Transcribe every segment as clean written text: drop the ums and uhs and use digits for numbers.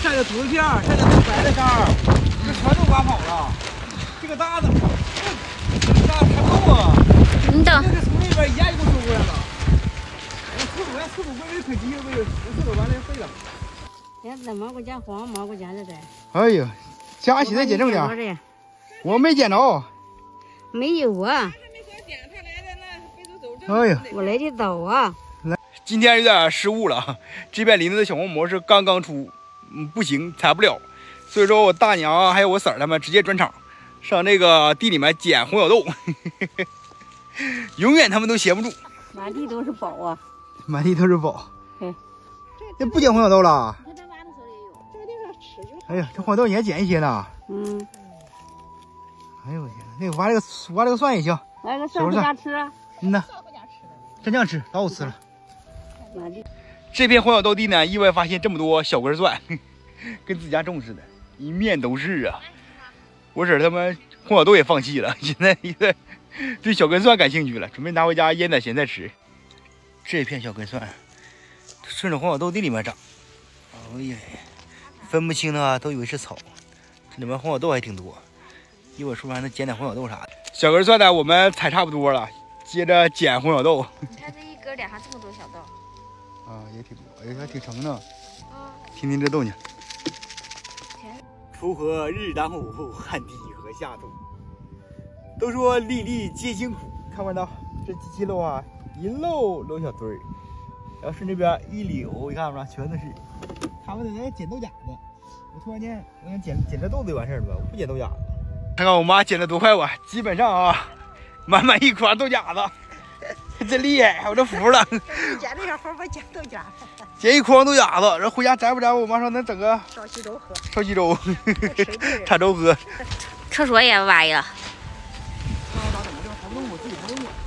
晒的土片，晒的白的渣，这全都刮跑了。这个搭子，这搭子还够啊！你等。这从那边一下就给我收过来了。厕所归可急了，厕所完了废了。现在蘑菇捡黄蘑菇捡的在。哎呀，加起来捡正点。我没捡着。没有啊。哎呀，我来的早啊。今天有点失误了，这边林子的小黄蘑是刚刚出，不行，采不了，所以说我大娘还有我婶儿他们直接转场，上那个地里面捡红小豆，永远他们都闲不住，满地都是宝啊，满地都是宝。这不捡红小豆了？你看他挖的时候也有，这个地方吃就好。哎呀，这黄小豆你还捡一些呢？嗯。哎呦我天，那个挖这个蒜也行，来个蒜回家吃啊。嗯呐，蘸酱吃，老好吃了。这片黄小豆地呢，意外发现这么多小根蒜，跟自家种似的，一面都是啊。我婶他们黄小豆也放弃了，现在对小根蒜感兴趣了，准备拿回家腌点咸菜吃。这片小根蒜顺着黄小豆地里面长，哎呀，分不清啊，都以为是草。这里面黄小豆还挺多，一会儿说不定还能捡点黄小豆啥的。小根蒜呢，我们采差不多了，接着捡红小豆。你看这一根脸上这么多小豆。啊，也挺多，哎，还挺成呢。听听这动静。锄禾日当午，汗滴禾下土。都说粒粒皆辛苦，看不到这机器漏啊，一漏小堆儿，然后顺这边一绺，你看不着，全都是。他们在那捡豆荚子，我突然间我想捡这豆子就完事儿了吧，我不捡豆荚子。看看我妈捡的多快吧，基本上啊，满满一筐豆荚子。真厉害，我这服了。捡这小活我捡豆荚，捡一筐豆荚子，然后回家摘不摘？我妈说能整个烧稀粥喝，烧稀粥，插粥喝。厕所也歪了。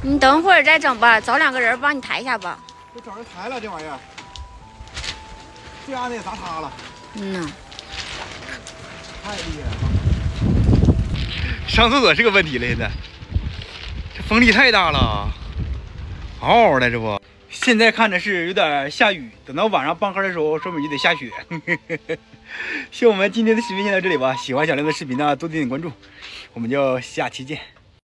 你等会儿再整吧，找2个人帮你抬一下吧。都找人抬了这玩意儿，这样的也砸塌了。嗯呐，太厉害了。上厕所是个问题了，现在这风力太大了。嗷嗷的，这不，现在看着是有点下雨，等到晚上傍黑的时候，说不定就得下雪。希望我们今天的视频先到这里吧，喜欢小亮的视频呢，多点点关注，我们就下期见。